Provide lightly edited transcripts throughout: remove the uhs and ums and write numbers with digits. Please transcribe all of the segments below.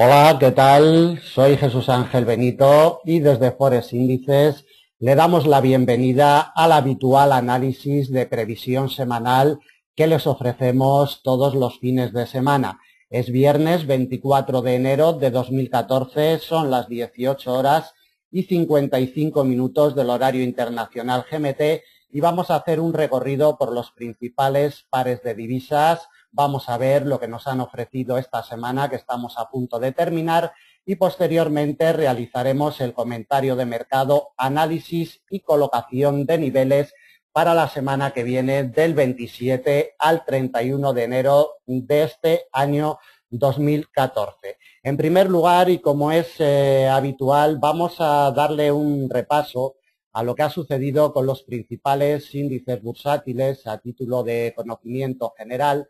Hola, ¿qué tal? Soy Jesús Ángel Benito y desde Forex Índices le damos la bienvenida al habitual análisis de previsión semanal que les ofrecemos todos los fines de semana. Es viernes 24 de enero de 2014, son las 18 horas y 55 minutos del horario internacional GMT y vamos a hacer un recorrido por los principales pares de divisas. Vamos a ver lo que nos han ofrecido esta semana que estamos a punto de terminar y posteriormente realizaremos el comentario de mercado, análisis y colocación de niveles para la semana que viene del 27 al 31 de enero de este año 2014. En primer lugar, y como es habitual, vamos a darle un repaso a lo que ha sucedido con los principales índices bursátiles a título de conocimiento general.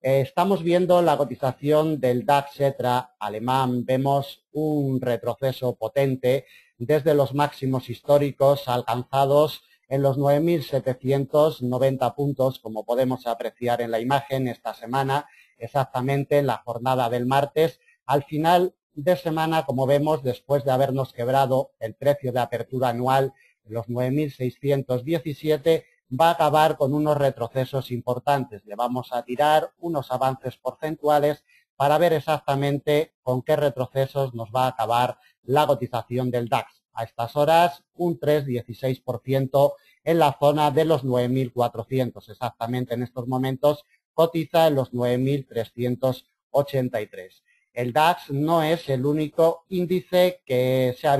Estamos viendo la cotización del DAX Xetra alemán, vemos un retroceso potente desde los máximos históricos alcanzados en los 9.790 puntos, como podemos apreciar en la imagen esta semana, exactamente en la jornada del martes. Al final de semana, como vemos, después de habernos quebrado el precio de apertura anual en los 9.617, va a acabar con unos retrocesos importantes. Le vamos a tirar unos avances porcentuales para ver exactamente con qué retrocesos nos va a acabar la cotización del DAX. A estas horas, un 3,16% en la zona de los 9.400. Exactamente en estos momentos cotiza en los 9.383. El DAX no es el único índice que se ha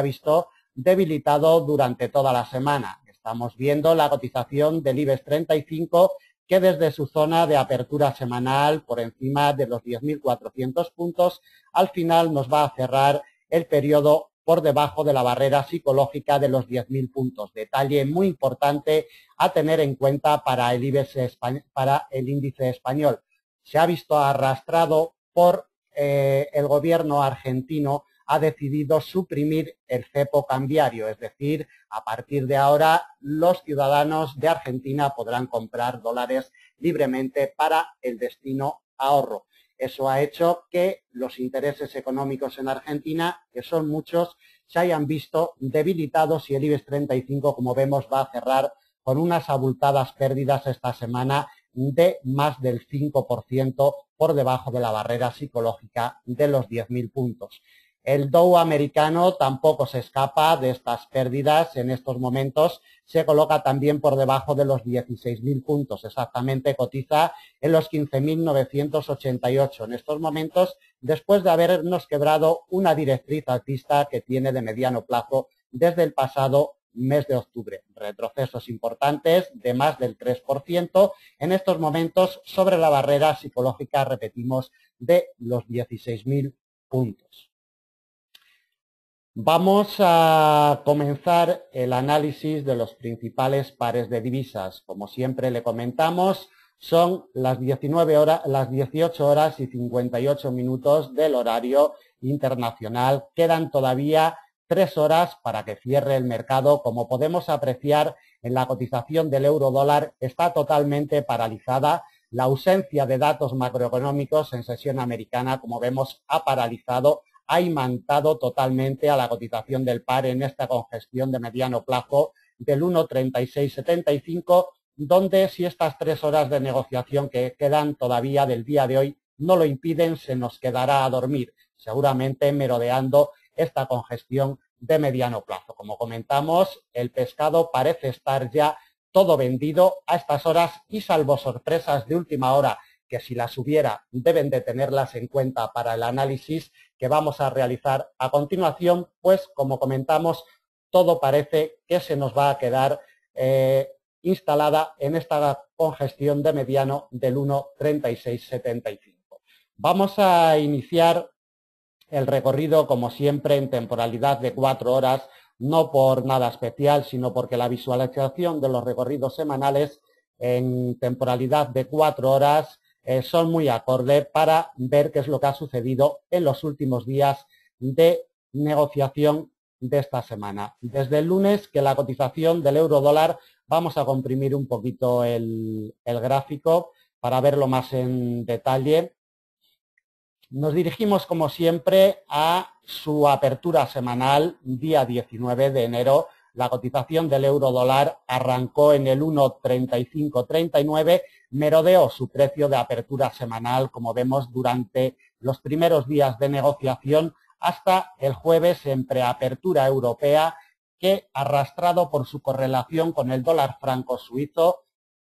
visto debilitado durante toda la semana. Estamos viendo la cotización del IBEX 35 que desde su zona de apertura semanal por encima de los 10.400 puntos, al final nos va a cerrar el periodo por debajo de la barrera psicológica de los 10.000 puntos. Detalle muy importante a tener en cuenta para el IBEX, para el índice español. Se ha visto arrastrado por el gobierno argentino, ha decidido suprimir el cepo cambiario, es decir, a partir de ahora los ciudadanos de Argentina podrán comprar dólares libremente para el destino ahorro. Eso ha hecho que los intereses económicos en Argentina, que son muchos, se hayan visto debilitados y el IBEX 35, como vemos, va a cerrar con unas abultadas pérdidas esta semana de más del 5% por debajo de la barrera psicológica de los 10.000 puntos. El Dow americano tampoco se escapa de estas pérdidas. En estos momentos se coloca también por debajo de los 16.000 puntos. Exactamente cotiza en los 15.988. En estos momentos, después de habernos quebrado una directriz alcista que tiene de mediano plazo desde el pasado mes de octubre. Retrocesos importantes de más del 3% en estos momentos sobre la barrera psicológica, repetimos, de los 16.000 puntos. Vamos a comenzar el análisis de los principales pares de divisas. Como siempre le comentamos, son las 18 horas y 58 minutos del horario internacional. Quedan todavía 3 horas para que cierre el mercado. Como podemos apreciar en la cotización del euro dólar, está totalmente paralizada. La ausencia de datos macroeconómicos en sesión americana, como vemos, ha paralizado, ha imantado totalmente a la cotización del par en esta congestión de mediano plazo del 1,3675, donde si estas 3 horas de negociación que quedan todavía del día de hoy no lo impiden, se nos quedará a dormir, seguramente merodeando esta congestión de mediano plazo. Como comentamos, el pescado parece estar ya todo vendido a estas horas y salvo sorpresas de última hora, que si las hubiera deben de tenerlas en cuenta para el análisis que vamos a realizar a continuación, pues como comentamos, todo parece que se nos va a quedar instalada en esta congestión de mediano del 1,3675. Vamos a iniciar el recorrido, como siempre, en temporalidad de 4 horas, no por nada especial, sino porque la visualización de los recorridos semanales en temporalidad de 4 horas son muy acorde para ver qué es lo que ha sucedido en los últimos días de negociación de esta semana. Desde el lunes, que la cotización del euro dólar, vamos a comprimir un poquito el gráfico para verlo más en detalle. Nos dirigimos, como siempre, a su apertura semanal, día 19 de enero. La cotización del euro dólar arrancó en el 1,3539, merodeó su precio de apertura semanal, como vemos, durante los primeros días de negociación hasta el jueves en preapertura europea, que, arrastrado por su correlación con el dólar franco suizo,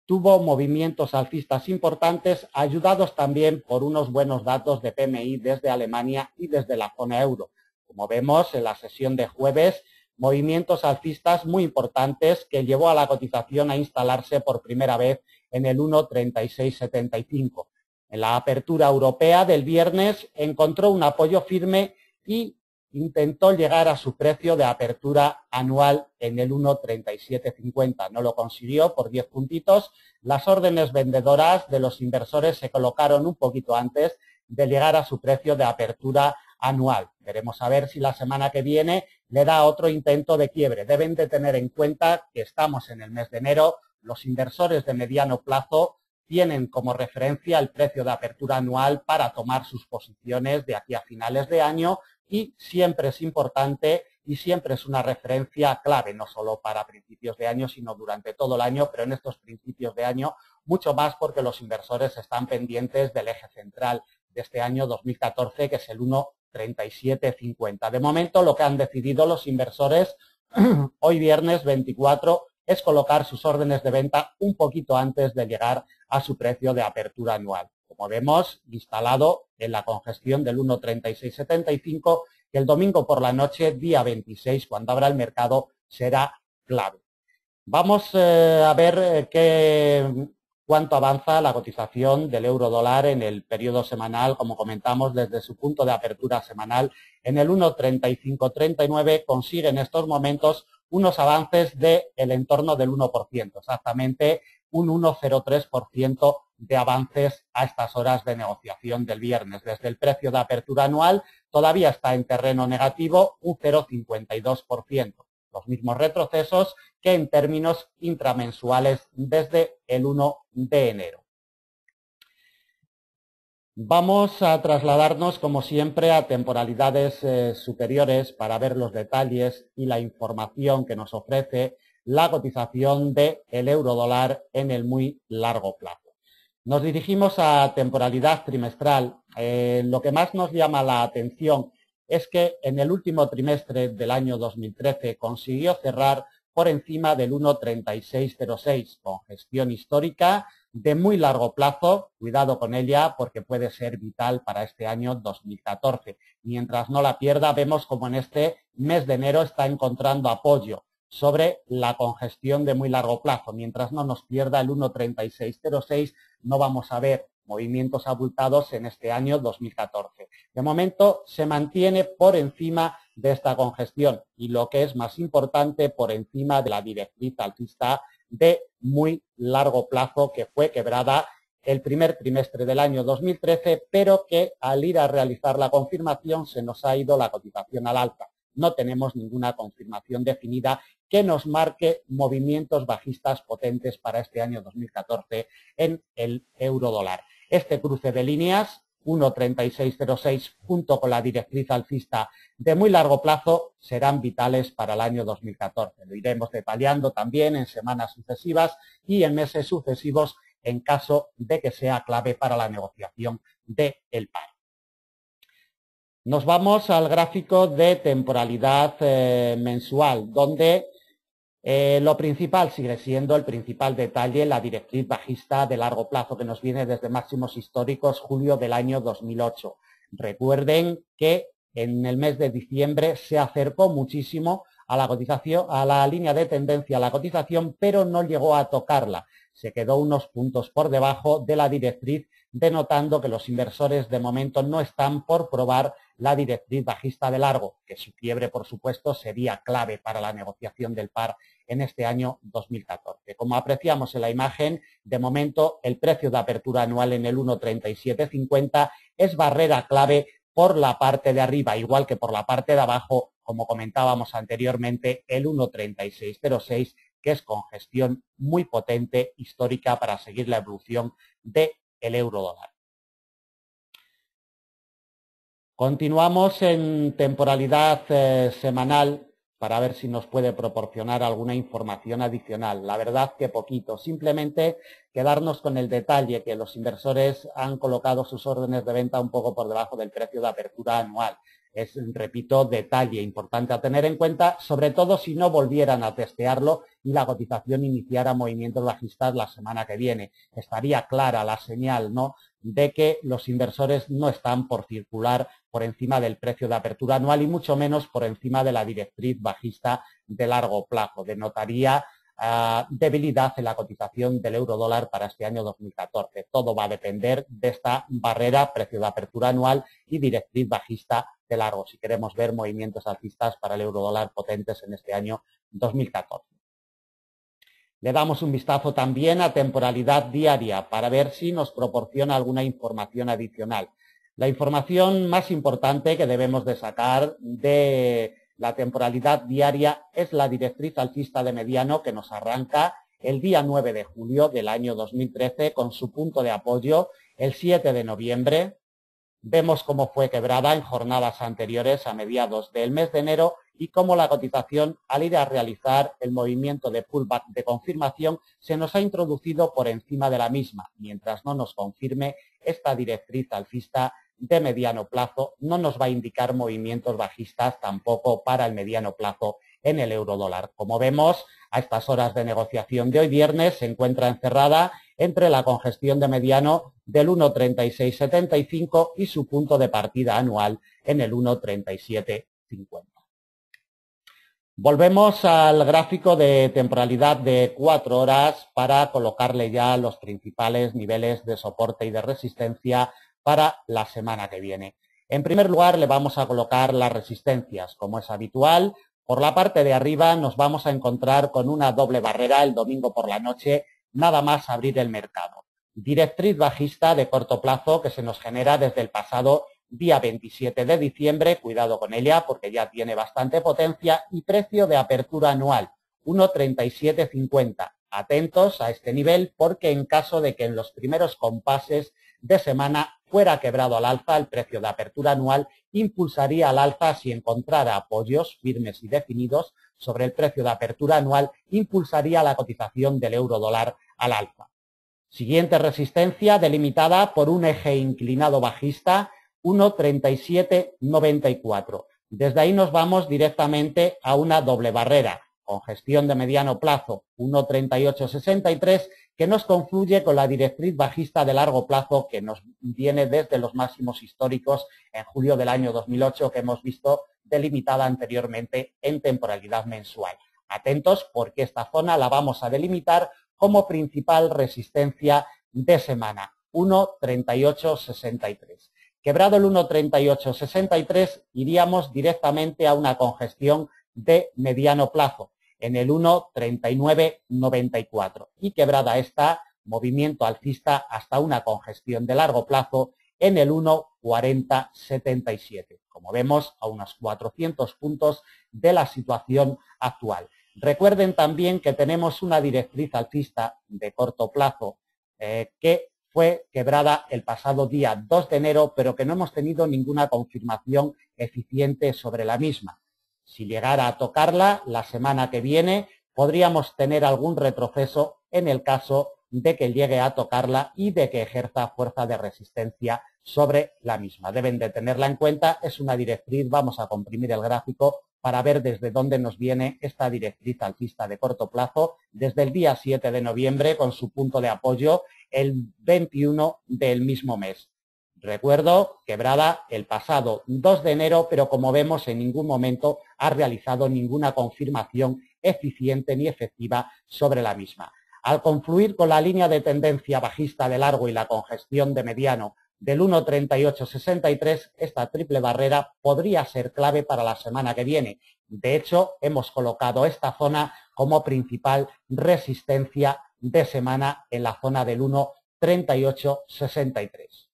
tuvo movimientos alcistas importantes, ayudados también por unos buenos datos de PMI desde Alemania y desde la zona euro. Como vemos en la sesión de jueves, movimientos alcistas muy importantes que llevó a la cotización a instalarse por primera vez en el 1,3675. En la apertura europea del viernes encontró un apoyo firme y intentó llegar a su precio de apertura anual en el 1,3750. No lo consiguió por 10 puntitos. Las órdenes vendedoras de los inversores se colocaron un poquito antes de llegar a su precio de apertura anual. Veremos a ver si la semana que viene le da otro intento de quiebre. Deben de tener en cuenta que estamos en el mes de enero. Los inversores de mediano plazo tienen como referencia el precio de apertura anual para tomar sus posiciones de aquí a finales de año, y siempre es importante y siempre es una referencia clave, no solo para principios de año, sino durante todo el año, pero en estos principios de año mucho más porque los inversores están pendientes del eje central de este año 2014, que es el 1,3750. De momento, lo que han decidido los inversores hoy viernes 24 es colocar sus órdenes de venta un poquito antes de llegar a su precio de apertura anual. Como vemos, instalado en la congestión del 1,3675, que el domingo por la noche, día 26, cuando abra el mercado, será clave. Vamos a ver cuánto avanza la cotización del euro dólar en el periodo semanal, como comentamos, desde su punto de apertura semanal en el 1,3539, consigue en estos momentos unos avances del entorno del 1%, exactamente un 1,03% de avances a estas horas de negociación del viernes. Desde el precio de apertura anual todavía está en terreno negativo, un 0,52%. Los mismos retrocesos que en términos intramensuales desde el 1 de enero. Vamos a trasladarnos, como siempre, a temporalidades superiores para ver los detalles y la información que nos ofrece la cotización del euro dólar en el muy largo plazo. Nos dirigimos a temporalidad trimestral. Lo que más nos llama la atención es que en el último trimestre del año 2013 consiguió cerrar por encima del 1,3606, con gestión histórica de muy largo plazo. Cuidado con ella porque puede ser vital para este año 2014. Mientras no la pierda, vemos como en este mes de enero está encontrando apoyo sobre la congestión de muy largo plazo. Mientras no nos pierda el 1,3606, no vamos a ver movimientos abultados en este año 2014. De momento se mantiene por encima de esta congestión y, lo que es más importante, por encima de la directriz alcista de muy largo plazo que fue quebrada el primer trimestre del año 2013, pero que al ir a realizar la confirmación se nos ha ido la cotización al alza. No tenemos ninguna confirmación definida que nos marque movimientos bajistas potentes para este año 2014 en el euro dólar. Este cruce de líneas, 1,3606, junto con la directriz alcista de muy largo plazo, serán vitales para el año 2014. Lo iremos detallando también en semanas sucesivas y en meses sucesivos en caso de que sea clave para la negociación del par. Nos vamos al gráfico de temporalidad mensual, donde lo principal sigue siendo el principal detalle, la directriz bajista de largo plazo que nos viene desde máximos históricos julio del año 2008. Recuerden que en el mes de diciembre se acercó muchísimo a la cotización, a la línea de tendencia, a la cotización, pero no llegó a tocarla. Se quedó unos puntos por debajo de la directriz, denotando que los inversores de momento no están por probar la directriz bajista de largo, que su quiebre, por supuesto, sería clave para la negociación del par en este año 2014. Como apreciamos en la imagen, de momento el precio de apertura anual en el 1,3750 es barrera clave por la parte de arriba, igual que por la parte de abajo, como comentábamos anteriormente, el 1,3606, que es congestión muy potente histórica para seguir la evolución del euro dólar. Continuamos en temporalidad semanal para ver si nos puede proporcionar alguna información adicional. La verdad que poquito, simplemente quedarnos con el detalle que los inversores han colocado sus órdenes de venta un poco por debajo del precio de apertura anual. Es, repito, detalle importante a tener en cuenta, sobre todo si no volvieran a testearlo y la cotización iniciara movimientos bajistas la semana que viene. Estaría clara la señal, ¿no?, de que los inversores no están por circular por encima del precio de apertura anual y mucho menos por encima de la directriz bajista de largo plazo. Denotaría debilidad en la cotización del euro dólar para este año 2014. Todo va a depender de esta barrera precio de apertura anual y directriz bajista de largo, si queremos ver movimientos alcistas para el euro dólar potentes en este año 2014. Le damos un vistazo también a temporalidad diaria para ver si nos proporciona alguna información adicional. La información más importante que debemos de sacar de la temporalidad diaria es la directriz alcista de mediano que nos arranca el día 9 de julio del año 2013 con su punto de apoyo el 7 de noviembre. Vemos cómo fue quebrada en jornadas anteriores a mediados del mes de enero y cómo la cotización, al ir a realizar el movimiento de pullback de confirmación, se nos ha introducido por encima de la misma. Mientras no nos confirme esta directriz alcista de mediano plazo, no nos va a indicar movimientos bajistas tampoco para el mediano plazo en el euro dólar. Como vemos, a estas horas de negociación de hoy viernes se encuentra encerrada entre la congestión de mediano del 1,3675 y su punto de partida anual en el 1,3750. Volvemos al gráfico de temporalidad de 4 horas para colocarle ya los principales niveles de soporte y de resistencia para la semana que viene. En primer lugar, le vamos a colocar las resistencias. Como es habitual, por la parte de arriba nos vamos a encontrar con una doble barrera el domingo por la noche, nada más abrir el mercado. Directriz bajista de corto plazo que se nos genera desde el pasado día 27 de diciembre, cuidado con ella porque ya tiene bastante potencia, y precio de apertura anual, 1,3750. Atentos a este nivel porque en caso de que en los primeros compases de semana fuera quebrado al alza, el precio de apertura anual impulsaría al alza si encontrara apoyos firmes y definidos sobre el precio de apertura anual, impulsaría la cotización del euro dólar al alza. Siguiente resistencia delimitada por un eje inclinado bajista, 1,3794. Desde ahí nos vamos directamente a una doble barrera, congestión de mediano plazo, 1,3863, que nos confluye con la directriz bajista de largo plazo que nos viene desde los máximos históricos en julio del año 2008 que hemos visto delimitada anteriormente en temporalidad mensual. Atentos porque esta zona la vamos a delimitar como principal resistencia de semana, 1,3863. Quebrado el 1,3863, iríamos directamente a una congestión de mediano plazo en el 1,3994 y quebrada esta, movimiento alcista hasta una congestión de largo plazo en el 1,4077. Como vemos, a unos 400 puntos de la situación actual. Recuerden también que tenemos una directriz alcista de corto plazo que fue quebrada el pasado día 2 de enero, pero que no hemos tenido ninguna confirmación eficiente sobre la misma. Si llegara a tocarla la semana que viene, podríamos tener algún retroceso en el caso de que llegue a tocarla y de que ejerza fuerza de resistencia sobre la misma. Deben de tenerla en cuenta, es una directriz, vamos a comprimir el gráfico para ver desde dónde nos viene esta directriz alcista de corto plazo, desde el día 7 de noviembre con su punto de apoyo el 21 del mismo mes. Recuerdo, quebrada el pasado 2 de enero, pero como vemos en ningún momento ha realizado ninguna confirmación eficiente ni efectiva sobre la misma. Al confluir con la línea de tendencia bajista de largo y la congestión de mediano del 1,3863, esta triple barrera podría ser clave para la semana que viene. De hecho, hemos colocado esta zona como principal resistencia de semana en la zona del 1,3863.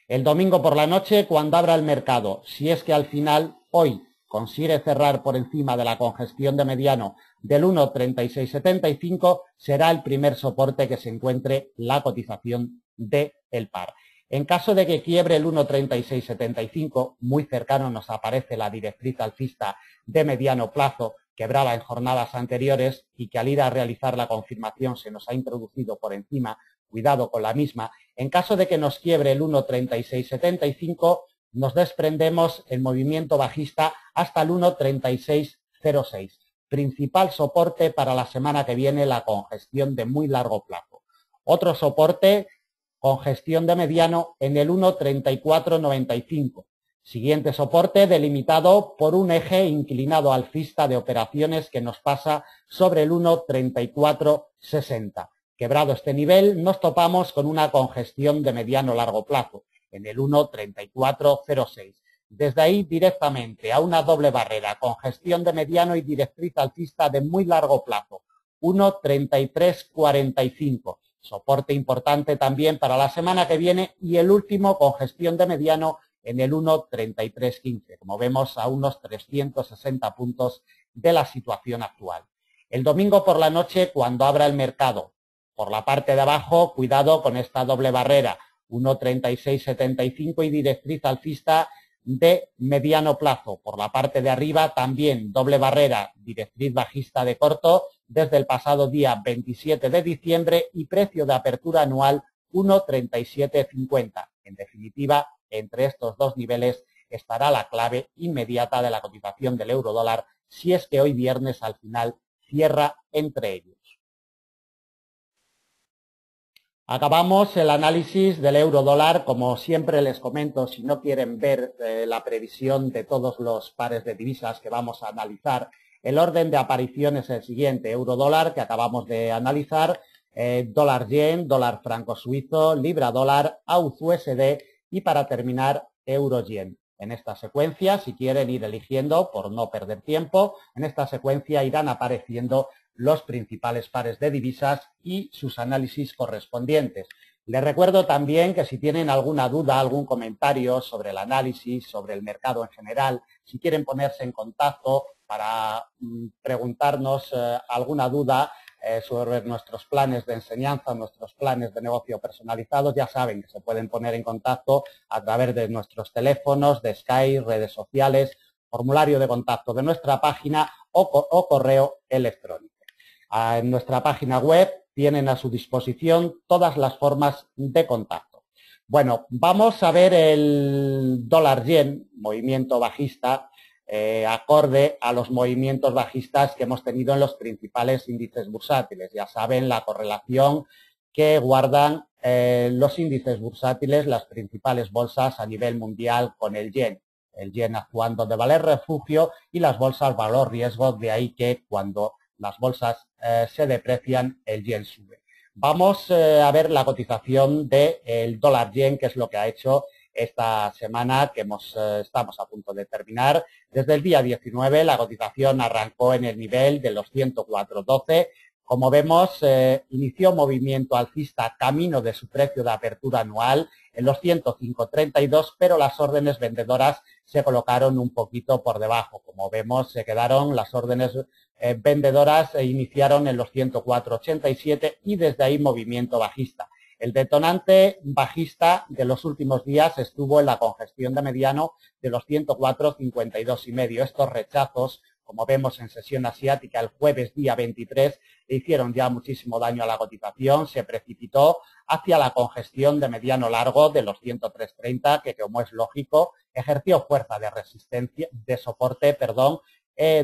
El domingo por la noche, cuando abra el mercado, si es que al final hoy consigue cerrar por encima de la congestión de mediano del 1,3675, será el primer soporte que se encuentre la cotización del par. En caso de que quiebre el 1,3675, muy cercano nos aparece la directriz alcista de mediano plazo, quebrada en jornadas anteriores y que al ir a realizar la confirmación se nos ha introducido por encima, cuidado con la misma. En caso de que nos quiebre el 1,3675, nos desprendemos el movimiento bajista hasta el 1,3606. Principal soporte para la semana que viene, la congestión de muy largo plazo. Otro soporte, congestión de mediano en el 1,3495. Siguiente soporte delimitado por un eje inclinado alcista de operaciones que nos pasa sobre el 1,3460. Quebrado este nivel, nos topamos con una congestión de mediano largo plazo en el 1,3406. Desde ahí directamente a una doble barrera, congestión de mediano y directriz alcista de muy largo plazo, 1,3345. Soporte importante también para la semana que viene y el último, congestión de mediano en el 1,3315, como vemos a unos 360 puntos de la situación actual. El domingo por la noche, cuando abra el mercado, por la parte de abajo, cuidado con esta doble barrera, 1,3675 y directriz alcista de mediano plazo. Por la parte de arriba también doble barrera, directriz bajista de corto desde el pasado día 27 de diciembre y precio de apertura anual 1,3750. En definitiva, entre estos dos niveles estará la clave inmediata de la cotización del euro dólar si es que hoy viernes al final cierra entre ellos. Acabamos el análisis del euro dólar. Como siempre les comento, si no quieren ver la previsión de todos los pares de divisas que vamos a analizar, el orden de aparición es el siguiente: euro dólar, que acabamos de analizar, dólar yen, dólar franco suizo, libra dólar, AUD USD y para terminar euro yen. En esta secuencia, si quieren ir eligiendo por no perder tiempo, en esta secuencia irán apareciendo los principales pares de divisas y sus análisis correspondientes. Les recuerdo también que si tienen alguna duda, algún comentario sobre el análisis, sobre el mercado en general, si quieren ponerse en contacto para preguntarnos alguna duda sobre nuestros planes de enseñanza, nuestros planes de negocio personalizados, ya saben que se pueden poner en contacto a través de nuestros teléfonos, de Skype, redes sociales, formulario de contacto de nuestra página o correo electrónico. En nuestra página web tienen a su disposición todas las formas de contacto. Bueno, vamos a ver el dólar yen, movimiento bajista, acorde a los movimientos bajistas que hemos tenido en los principales índices bursátiles. Ya saben la correlación que guardan los índices bursátiles, las principales bolsas a nivel mundial con el yen actuando de valer refugio y las bolsas valor riesgo, de ahí que cuando las bolsas se deprecian, el yen sube. Vamos a ver la cotización del dólar yen, que es lo que ha hecho esta semana que estamos a punto de terminar. Desde el día 19 la cotización arrancó en el nivel de los 104.12. Como vemos, inició movimiento alcista camino de su precio de apertura anual en los 105.32, pero las órdenes vendedoras se colocaron un poquito por debajo. Como vemos, se quedaron las órdenes vendedoras e iniciaron en los 104.87 y desde ahí movimiento bajista. El detonante bajista de los últimos días estuvo en la congestión de mediano de los 104.52,5. Estos rechazos, como vemos en sesión asiática el jueves día 23, le hicieron ya muchísimo daño a la cotización, se precipitó hacia la congestión de mediano largo de los 103.30, que como es lógico, ejerció fuerza de resistencia, de soporte,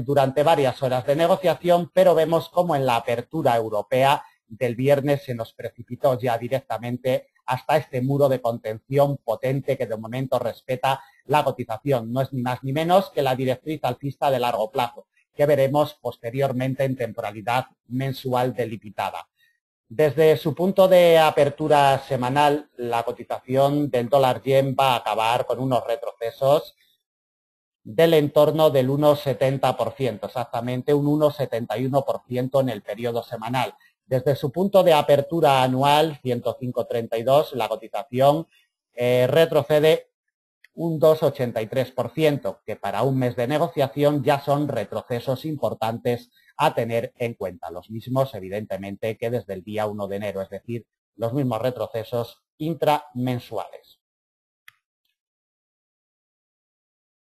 durante varias horas de negociación, pero vemos como en la apertura europea del viernes se nos precipitó ya directamente hasta este muro de contención potente que de momento respeta la cotización. No es ni más ni menos que la directriz alcista de largo plazo, que veremos posteriormente en temporalidad mensual delimitada. Desde su punto de apertura semanal, la cotización del dólar yen va a acabar con unos retrocesos del entorno del 1,70%, exactamente un 1,71% en el periodo semanal. Desde su punto de apertura anual, 105.32, la cotización retrocede un 2,83%, que para un mes de negociación ya son retrocesos importantes a tener en cuenta. Los mismos, evidentemente, que desde el día 1 de enero, es decir, los mismos retrocesos intramensuales.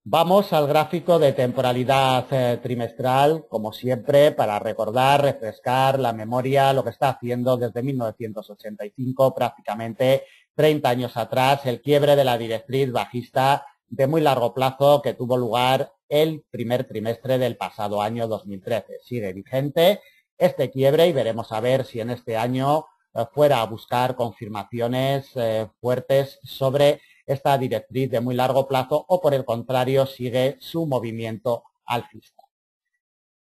Vamos al gráfico de temporalidad trimestral, como siempre, para recordar, refrescar la memoria, lo que está haciendo desde 1985, prácticamente 30 años atrás, el quiebre de la directriz bajista de muy largo plazo que tuvo lugar el primer trimestre del pasado año 2013. Sigue vigente este quiebre y veremos a ver si en este año fuera a buscar confirmaciones fuertes sobre esta directriz de muy largo plazo o por el contrario sigue su movimiento alcista.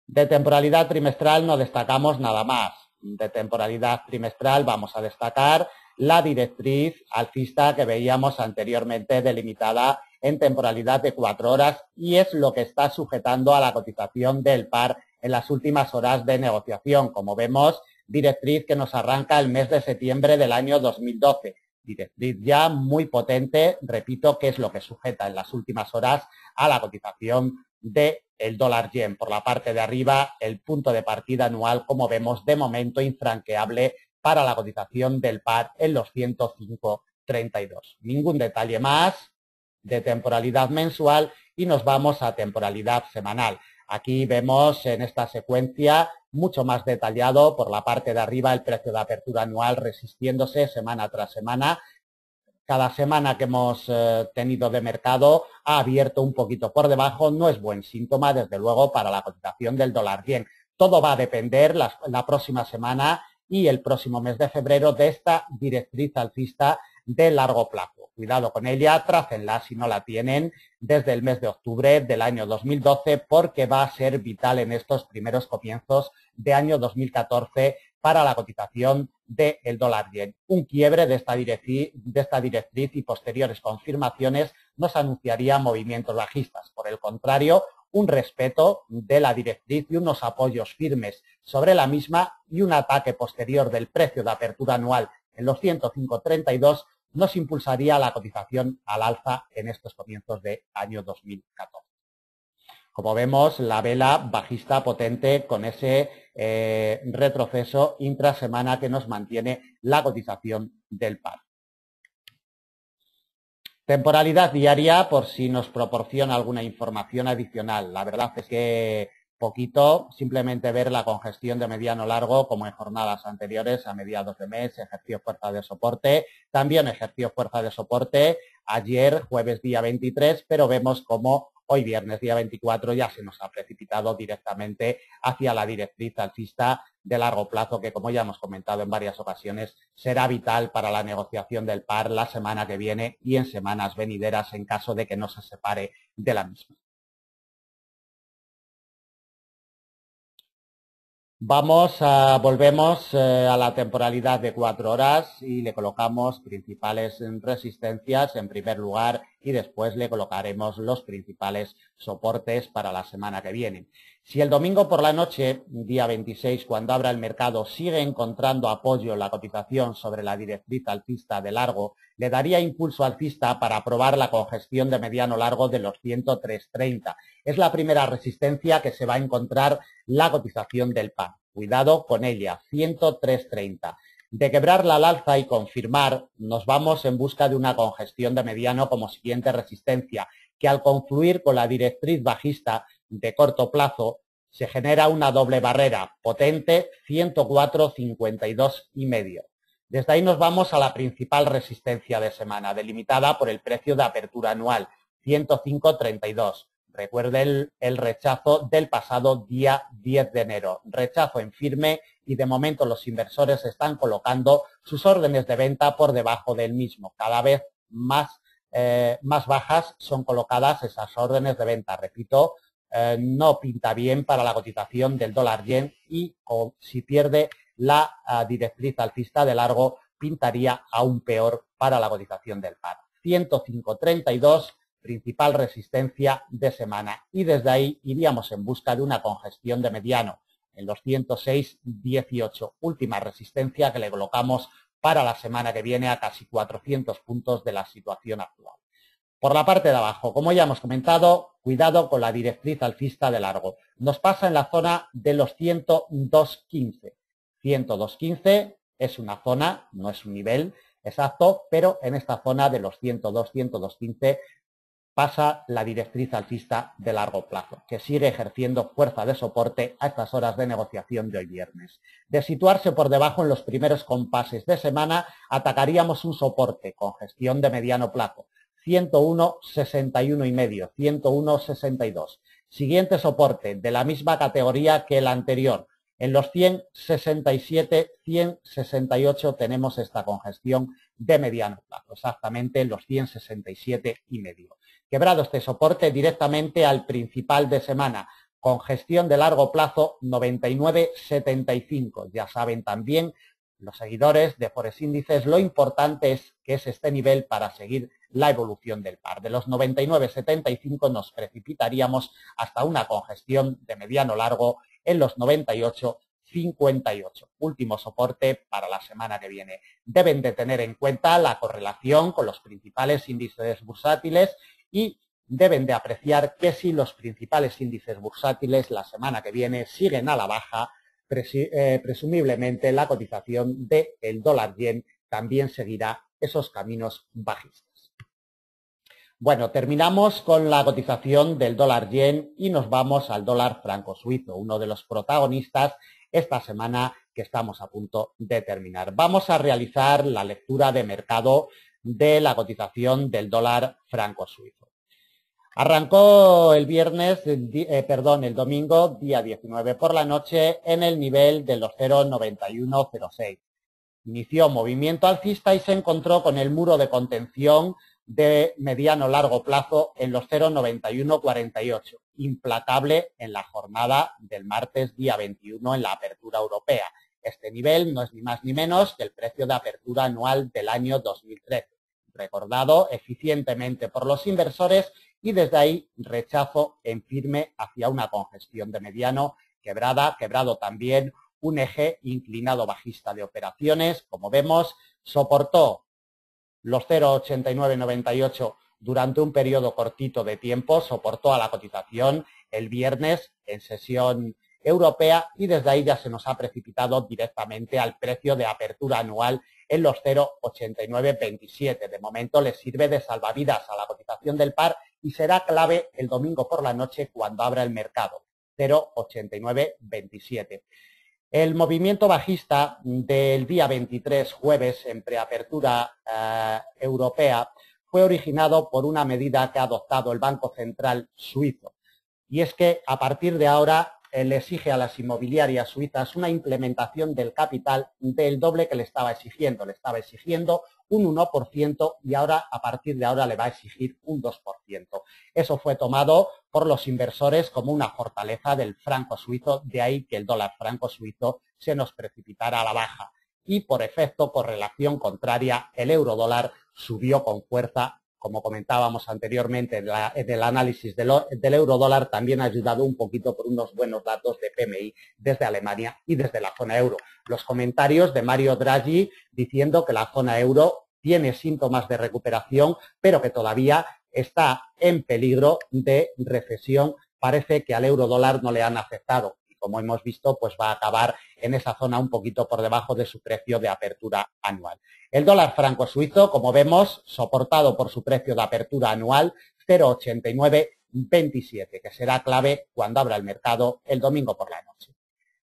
De temporalidad trimestral no destacamos nada más. De temporalidad trimestral vamos a destacar la directriz alcista que veíamos anteriormente delimitada en temporalidad de 4 horas y es lo que está sujetando a la cotización del par en las últimas horas de negociación. Como vemos, directriz que nos arranca el mes de septiembre del año 2012. Directriz ya muy potente, repito, que es lo que sujeta en las últimas horas a la cotización del dólar yen. Por la parte de arriba, el punto de partida anual, como vemos, de momento infranqueable para la cotización del par en los 105.32. Ningún detalle más de temporalidad mensual y nos vamos a temporalidad semanal. Aquí vemos en esta secuencia mucho más detallado por la parte de arriba el precio de apertura anual resistiéndose semana tras semana. Cada semana que hemos tenido de mercado ha abierto un poquito por debajo, no es buen síntoma desde luego para la cotización del dólar yen. Todo va a depender la próxima semana y el próximo mes de febrero de esta directriz alcista de largo plazo. Cuidado con ella, trácenla si no la tienen desde el mes de octubre del año 2012 porque va a ser vital en estos primeros comienzos de año 2014 para la cotización del dólar yen. Un quiebre de esta directriz y posteriores confirmaciones nos anunciaría movimientos bajistas. Por el contrario, un respeto de la directriz y unos apoyos firmes sobre la misma y un ataque posterior del precio de apertura anual en los 105.32 nos impulsaría la cotización al alza en estos comienzos de año 2014. Como vemos, la vela bajista potente con ese retroceso intrasemana que nos mantiene la cotización del par. Temporalidad diaria, por si nos proporciona alguna información adicional. La verdad es que poquito, simplemente ver la congestión de mediano largo como en jornadas anteriores a mediados de mes, ejerció fuerza de soporte, también ejerció fuerza de soporte ayer, jueves día 23, pero vemos como hoy viernes día 24 ya se nos ha precipitado directamente hacia la directriz alcista de largo plazo que, como ya hemos comentado en varias ocasiones, será vital para la negociación del par la semana que viene y en semanas venideras en caso de que no se separe de la misma. Volvemos a la temporalidad de 4 horas y le colocamos principales resistencias en primer lugar y después le colocaremos los principales soportes para la semana que viene. Si el domingo por la noche, día 26, cuando abra el mercado, sigue encontrando apoyo en la cotización sobre la directriz alcista de largo, le daría impulso alcista para probar la congestión de mediano largo de los 103.30. Es la primera resistencia que se va a encontrar la cotización del par. Cuidado con ella, 103.30. De quebrarla al alza y confirmar, nos vamos en busca de una congestión de mediano como siguiente resistencia, que al confluir con la directriz bajista de corto plazo, se genera una doble barrera potente, 104.52,5. Desde ahí nos vamos a la principal resistencia de semana, delimitada por el precio de apertura anual, 105.32. Recuerde el rechazo del pasado día 10 de enero. Rechazo en firme y de momento los inversores están colocando sus órdenes de venta por debajo del mismo. Cada vez más bajas son colocadas esas órdenes de venta. Repito, no pinta bien para la cotización del dólar yen y si pierde la directriz alcista de largo pintaría aún peor para la cotización del par. 105.32. Principal resistencia de semana y desde ahí iríamos en busca de una congestión de mediano en los 106.18, última resistencia que le colocamos para la semana que viene a casi 400 puntos de la situación actual. Por la parte de abajo, como ya hemos comentado, cuidado con la directriz alcista de largo. Nos pasa en la zona de los 102.15. 102.15 es una zona, no es un nivel exacto, pero en esta zona de los 102, 102.15 pasa la directriz alcista de largo plazo, que sigue ejerciendo fuerza de soporte a estas horas de negociación de hoy viernes. De situarse por debajo en los primeros compases de semana, atacaríamos un soporte con gestión de mediano plazo, 101,61,5, 101,62. Siguiente soporte de la misma categoría que el anterior. En los 100,67, 100,68 tenemos esta congestión de mediano plazo, exactamente en los 100,67,5. Quebrado este soporte directamente al principal de semana, con gestión de largo plazo 99,75. Ya saben también los seguidores de Forex Índices, lo importante es que es este nivel para seguir la evolución del par. De los 99,75 nos precipitaríamos hasta una congestión de mediano largo en los 98,58. Último soporte para la semana que viene. Deben de tener en cuenta la correlación con los principales índices bursátiles y deben de apreciar que si los principales índices bursátiles la semana que viene siguen a la baja, presumiblemente la cotización del dólar yen también seguirá esos caminos bajistas. Bueno, terminamos con la cotización del dólar yen y nos vamos al dólar franco suizo, uno de los protagonistas esta semana que estamos a punto de terminar. Vamos a realizar la lectura de mercado de la cotización del dólar franco suizo. Arrancó el el domingo, día 19 por la noche, en el nivel de los 0,9106. Inició movimiento alcista y se encontró con el muro de contención de mediano largo plazo en los 0,9148, implacable en la jornada del martes día 21 en la apertura europea. Este nivel no es ni más ni menos que el precio de apertura anual del año 2013, recordado eficientemente por los inversores y desde ahí rechazo en firme hacia una congestión de mediano, quebrado también un eje inclinado bajista de operaciones, como vemos, soportó los 0,8998 durante un periodo cortito de tiempo, soportó a la cotización el viernes en sesión europea y desde ahí ya se nos ha precipitado directamente al precio de apertura anual en los 0,8927. De momento le sirve de salvavidas a la cotización del par y será clave el domingo por la noche cuando abra el mercado, 0,8927. El movimiento bajista del día 23, jueves, en preapertura europea, fue originado por una medida que ha adoptado el Banco Central suizo. Y es que a partir de ahora le exige a las inmobiliarias suizas una implementación del capital del doble que le estaba exigiendo. Le estaba exigiendo un 1% y ahora, a partir de ahora, le va a exigir un 2%. Eso fue tomado por los inversores como una fortaleza del franco suizo, de ahí que el dólar franco suizo se nos precipitara a la baja. Y por efecto, correlación contraria, el euro dólar subió con fuerza. Como comentábamos anteriormente en el análisis del euro dólar, también ha ayudado un poquito por unos buenos datos de PMI desde Alemania y desde la zona euro. Los comentarios de Mario Draghi diciendo que la zona euro tiene síntomas de recuperación, pero que todavía está en peligro de recesión. Parece que al euro dólar no le han aceptado. Como hemos visto, pues va a acabar en esa zona un poquito por debajo de su precio de apertura anual. El dólar franco suizo, como vemos, soportado por su precio de apertura anual, 0,8927, que será clave cuando abra el mercado el domingo por la noche.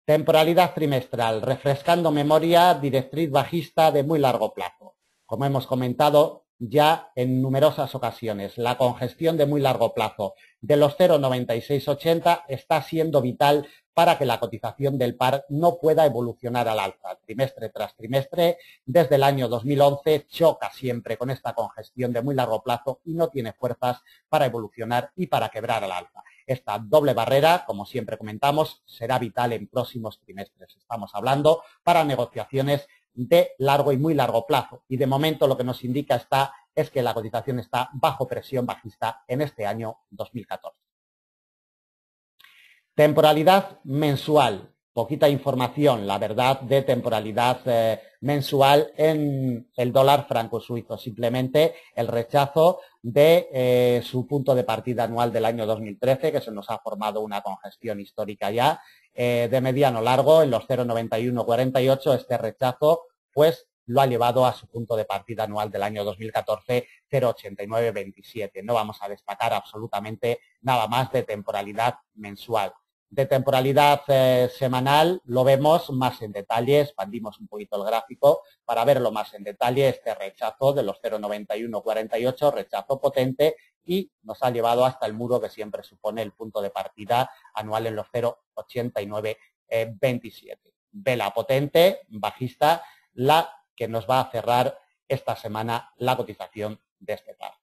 Temporalidad trimestral, refrescando memoria, directriz bajista de muy largo plazo. Como hemos comentado ya en numerosas ocasiones, la congestión de muy largo plazo de los 0,9680 está siendo vital para que la cotización del par no pueda evolucionar al alza. Trimestre tras trimestre, desde el año 2011, choca siempre con esta congestión de muy largo plazo y no tiene fuerzas para evolucionar y para quebrar al alza. Esta doble barrera, como siempre comentamos, será vital en próximos trimestres. Estamos hablando para negociaciones de largo y muy largo plazo. Y de momento lo que nos indica es que la cotización está bajo presión bajista en este año 2014. Temporalidad mensual. Poquita información, la verdad, de temporalidad mensual en el dólar franco suizo. Simplemente el rechazo de su punto de partida anual del año 2013, que se nos ha formado una congestión histórica ya, de mediano largo en los 0,9148. Este rechazo pues lo ha llevado a su punto de partida anual del año 2014, 0,8927. No vamos a destacar absolutamente nada más de temporalidad mensual. De temporalidad semanal lo vemos más en detalle, expandimos un poquito el gráfico para verlo más en detalle, este rechazo de los 0,9148, rechazo potente, y nos ha llevado hasta el muro que siempre supone el punto de partida anual en los 0,8927. Vela potente, bajista, la que nos va a cerrar esta semana la cotización de este par.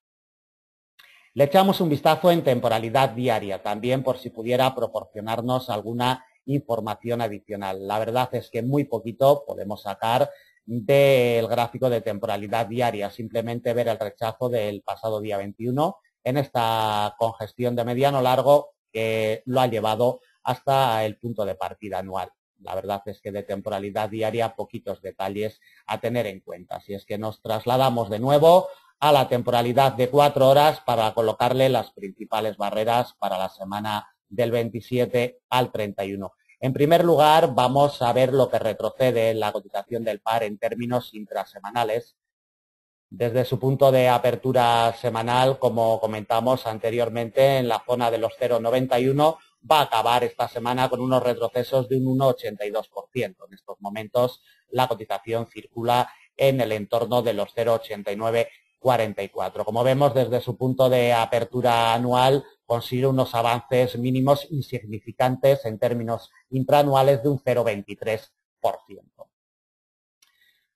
Le echamos un vistazo en temporalidad diaria, también por si pudiera proporcionarnos alguna información adicional. La verdad es que muy poquito podemos sacar del gráfico de temporalidad diaria, simplemente ver el rechazo del pasado día 21 en esta congestión de mediano largo que lo ha llevado hasta el punto de partida anual. La verdad es que de temporalidad diaria poquitos detalles a tener en cuenta. Si es que nos trasladamos de nuevo a la temporalidad de 4 horas para colocarle las principales barreras para la semana del 27 al 31. En primer lugar, vamos a ver lo que retrocede en la cotización del par en términos intrasemanales. Desde su punto de apertura semanal, como comentamos anteriormente, en la zona de los 0,91, va a acabar esta semana con unos retrocesos de un 1,82%. En estos momentos, la cotización circula en el entorno de los 0,8944. Como vemos, desde su punto de apertura anual consigue unos avances mínimos insignificantes en términos intraanuales de un 0,23%.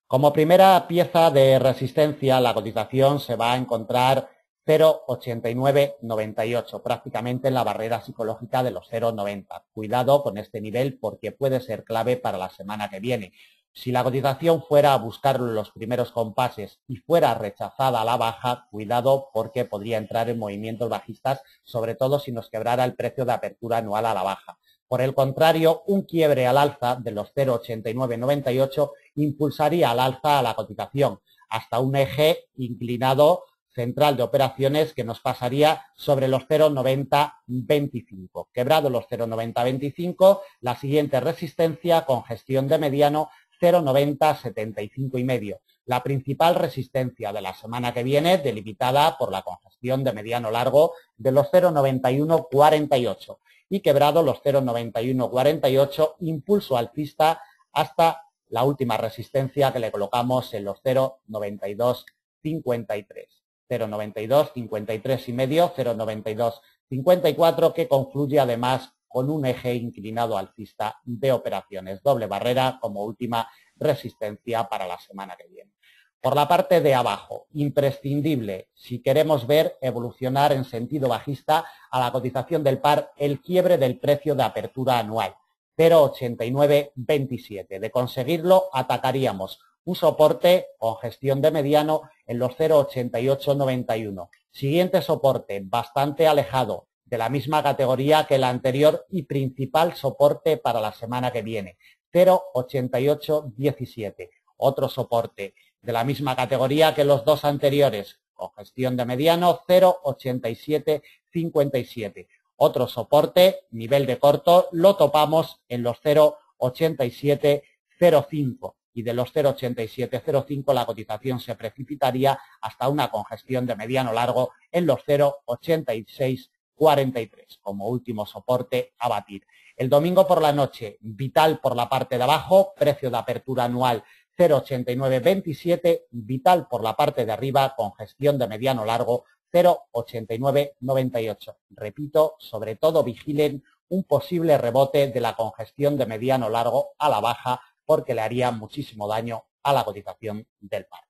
Como primera pieza de resistencia, la cotización se va a encontrar 0,8998, prácticamente en la barrera psicológica de los 0,90. Cuidado con este nivel porque puede ser clave para la semana que viene. Si la cotización fuera a buscarlo en los primeros compases y fuera rechazada a la baja, cuidado porque podría entrar en movimientos bajistas, sobre todo si nos quebrara el precio de apertura anual a la baja. Por el contrario, un quiebre al alza de los 0,8998 impulsaría al alza a la cotización hasta un eje inclinado central de operaciones que nos pasaría sobre los 0,9025. Quebrado los 0,9025, la siguiente resistencia con gestión de mediano 0,9075 y medio. La principal resistencia de la semana que viene, delimitada por la congestión de mediano largo de los 0,9148. Y quebrado los 0,9148, impulso alcista hasta la última resistencia que le colocamos en los 0,9253. 0,9253 y medio, 0,9254, que confluye además con un eje inclinado alcista de operaciones. Doble barrera como última resistencia para la semana que viene. Por la parte de abajo, imprescindible, si queremos ver evolucionar en sentido bajista a la cotización del par, el quiebre del precio de apertura anual, 0,8927. De conseguirlo, atacaríamos un soporte con gestión de mediano en los 0,8891. Siguiente soporte, bastante alejado, de la misma categoría que el anterior y principal soporte para la semana que viene, 0,8817. Otro soporte de la misma categoría que los dos anteriores, con gestión de mediano, 0,8757. Otro soporte, nivel de corto, lo topamos en los 0,8705. Y de los 0,8705 la cotización se precipitaría hasta una congestión de mediano largo en los 0,8643 como último soporte a batir. El domingo por la noche, vital por la parte de abajo, precio de apertura anual 0,8927, vital por la parte de arriba, congestión de mediano largo 0,8998. Repito, sobre todo vigilen un posible rebote de la congestión de mediano largo a la baja, porque le haría muchísimo daño a la cotización del par.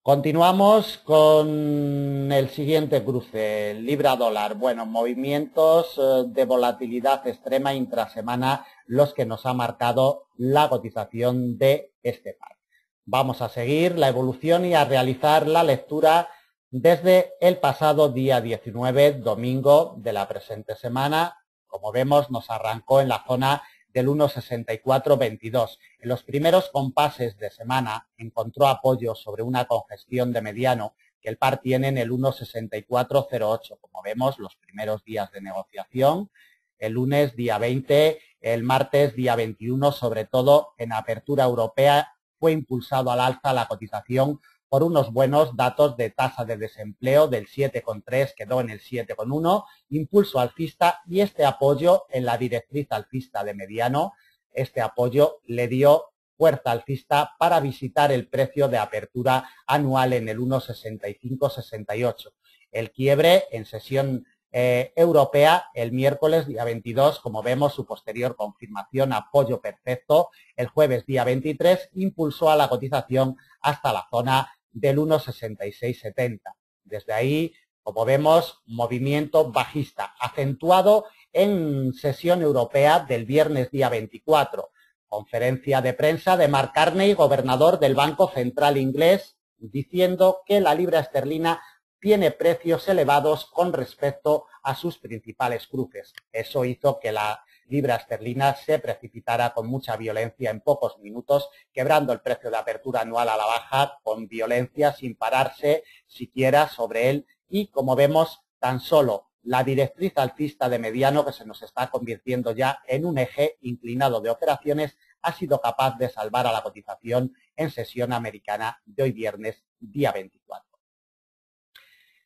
Continuamos con el siguiente cruce, libra-dólar. Bueno, movimientos de volatilidad extrema intrasemana los que nos ha marcado la cotización de este par. Vamos a seguir la evolución y a realizar la lectura desde el pasado día 19, domingo de la presente semana. Como vemos, nos arrancó en la zona del 1,6422. En los primeros compases de semana encontró apoyo sobre una congestión de mediano que el par tiene en el 1,6408. Como vemos, los primeros días de negociación el lunes día 20, el martes día 21, sobre todo en apertura europea, fue impulsado al alza la cotización por unos buenos datos de tasa de desempleo del 7,3, quedó en el 7,1, impulso alcista y este apoyo en la directriz alcista de mediano, este apoyo le dio fuerza alcista para visitar el precio de apertura anual en el 1,6568. El quiebre en sesión europea el miércoles día 22, como vemos, su posterior confirmación, apoyo perfecto, el jueves día 23, impulsó a la cotización hasta la zona del 1,6670. Desde ahí, como vemos, movimiento bajista acentuado en sesión europea del viernes día 24. Conferencia de prensa de Mark Carney, gobernador del Banco Central inglés, diciendo que la libra esterlina tiene precios elevados con respecto a sus principales cruces. Eso hizo que la libra esterlina se precipitara con mucha violencia en pocos minutos, quebrando el precio de apertura anual a la baja con violencia sin pararse siquiera sobre él y, como vemos, tan solo la directriz alcista de mediano, que se nos está convirtiendo ya en un eje inclinado de operaciones, ha sido capaz de salvar a la cotización en sesión americana de hoy viernes, día 24.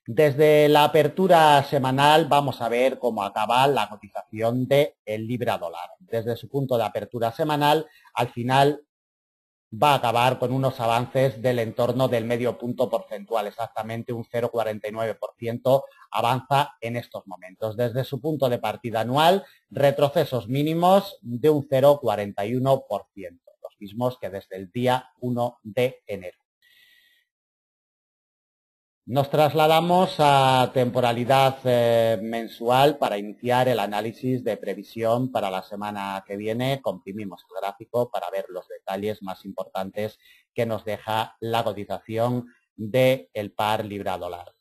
Desde la apertura semanal vamos a ver cómo acaba la cotización del libra dólar. Desde su punto de apertura semanal, al final va a acabar con unos avances del entorno del medio punto porcentual, exactamente un 0,49% avanza en estos momentos. Desde su punto de partida anual, retrocesos mínimos de un 0,41%, los mismos que desde el día 1 de enero. Nos trasladamos a temporalidad mensual para iniciar el análisis de previsión para la semana que viene. Comprimimos el gráfico para ver los detalles más importantes que nos deja la cotización del par libra-dólar.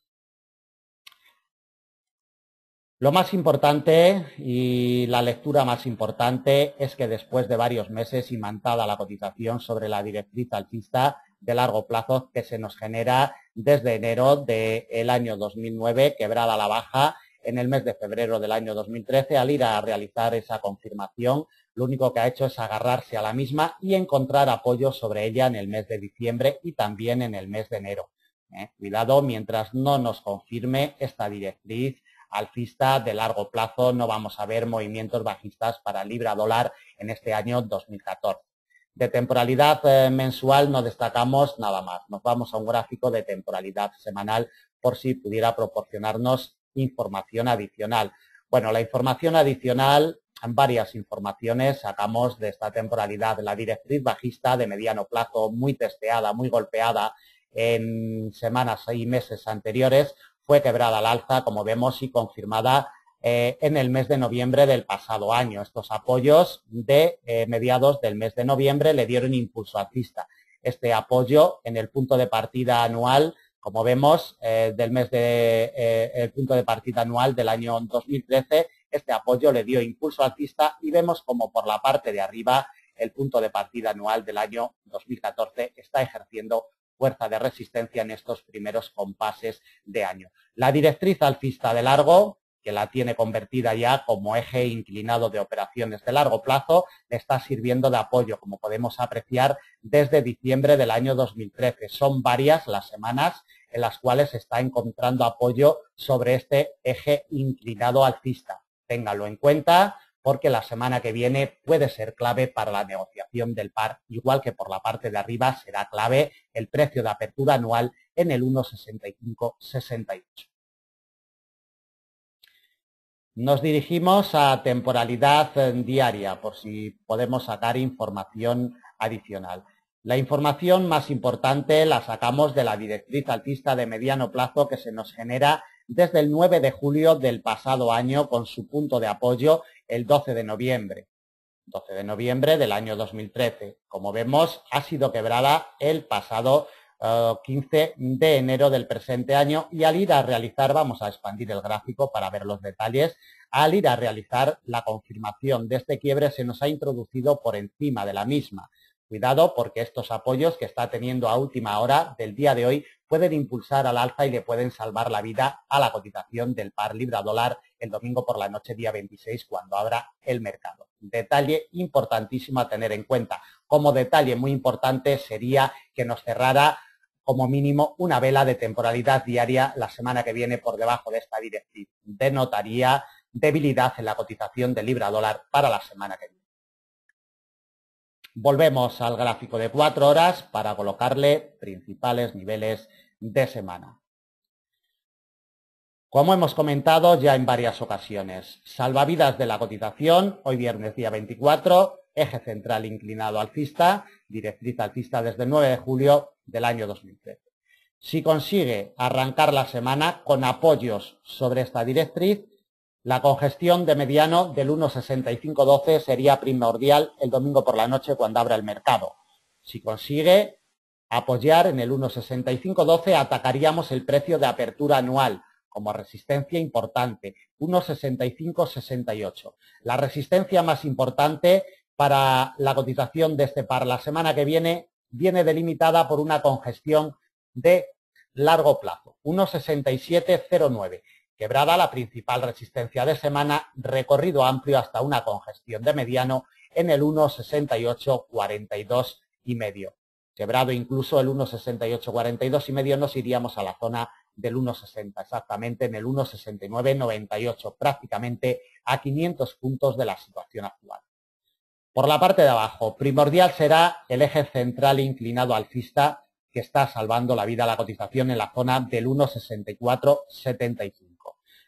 Lo más importante y la lectura más importante es que después de varios meses imantada la cotización sobre la directriz alcista de largo plazo que se nos genera desde enero del año 2009, quebrada a la baja en el mes de febrero del año 2013, al ir a realizar esa confirmación, lo único que ha hecho es agarrarse a la misma y encontrar apoyo sobre ella en el mes de diciembre y también en el mes de enero. Cuidado, mientras no nos confirme esta directriz alcista de largo plazo, no vamos a ver movimientos bajistas para libra dólar en este año 2014. De temporalidad mensual no destacamos nada más. Nos vamos a un gráfico de temporalidad semanal por si pudiera proporcionarnos información adicional. Bueno, la información adicional, varias informaciones sacamos de esta temporalidad. La directriz bajista de mediano plazo, muy testeada, muy golpeada en semanas y meses anteriores, fue quebrada al alza, como vemos, y confirmada en el mes de noviembre del pasado año. Estos apoyos de mediados del mes de noviembre le dieron impulso alcista. Este apoyo en el punto de partida anual, como vemos, el punto de partida anual del año 2013, este apoyo le dio impulso alcista y vemos como por la parte de arriba el punto de partida anual del año 2014 está ejerciendo fuerza de resistencia en estos primeros compases de año. La directriz alcista de largo, que la tiene convertida ya como eje inclinado de operaciones de largo plazo, le está sirviendo de apoyo, como podemos apreciar desde diciembre del año 2013. Son varias las semanas en las cuales se está encontrando apoyo sobre este eje inclinado alcista. Téngalo en cuenta, porque la semana que viene puede ser clave para la negociación del par, igual que por la parte de arriba será clave el precio de apertura anual en el 1,6568. Nos dirigimos a temporalidad diaria, por si podemos sacar información adicional. La información más importante la sacamos de la directriz alcista de mediano plazo que se nos genera desde el 9 de julio del pasado año con su punto de apoyo el 12 de noviembre. 12 de noviembre del año 2013. Como vemos, ha sido quebrada el pasado 15 de enero del presente año y al ir a realizar, vamos a expandir el gráfico para ver los detalles, al ir a realizar la confirmación de este quiebre se nos ha introducido por encima de la misma. Cuidado porque estos apoyos que está teniendo a última hora del día de hoy pueden impulsar al alza y le pueden salvar la vida a la cotización del par libra-dólar el domingo por la noche, día 26, cuando abra el mercado. Detalle importantísimo a tener en cuenta. Como detalle muy importante sería que nos cerrara como mínimo una vela de temporalidad diaria la semana que viene por debajo de esta directriz. Denotaría debilidad en la cotización del libra-dólar para la semana que viene. Volvemos al gráfico de 4 horas para colocarle principales niveles de semana. Como hemos comentado ya en varias ocasiones, salvavidas de la cotización, hoy viernes día 24, eje central inclinado alcista, directriz alcista desde el 9 de julio del año 2013. Si consigue arrancar la semana con apoyos sobre esta directriz, la congestión de mediano del 1,6512 sería primordial el domingo por la noche cuando abra el mercado. Si consigue apoyar en el 1,6512, atacaríamos el precio de apertura anual como resistencia importante, 1,6568. La resistencia más importante para la cotización de este par la semana que viene delimitada por una congestión de largo plazo, 1,6709. Quebrada la principal resistencia de semana, recorrido amplio hasta una congestión de mediano en el 1,6842 y medio. Quebrado incluso el 1,6842 y medio, nos iríamos a la zona del 1,60, exactamente en el 1,6998, prácticamente a 500 puntos de la situación actual. Por la parte de abajo, primordial será el eje central inclinado alcista que está salvando la vida a la cotización en la zona del 1,6475.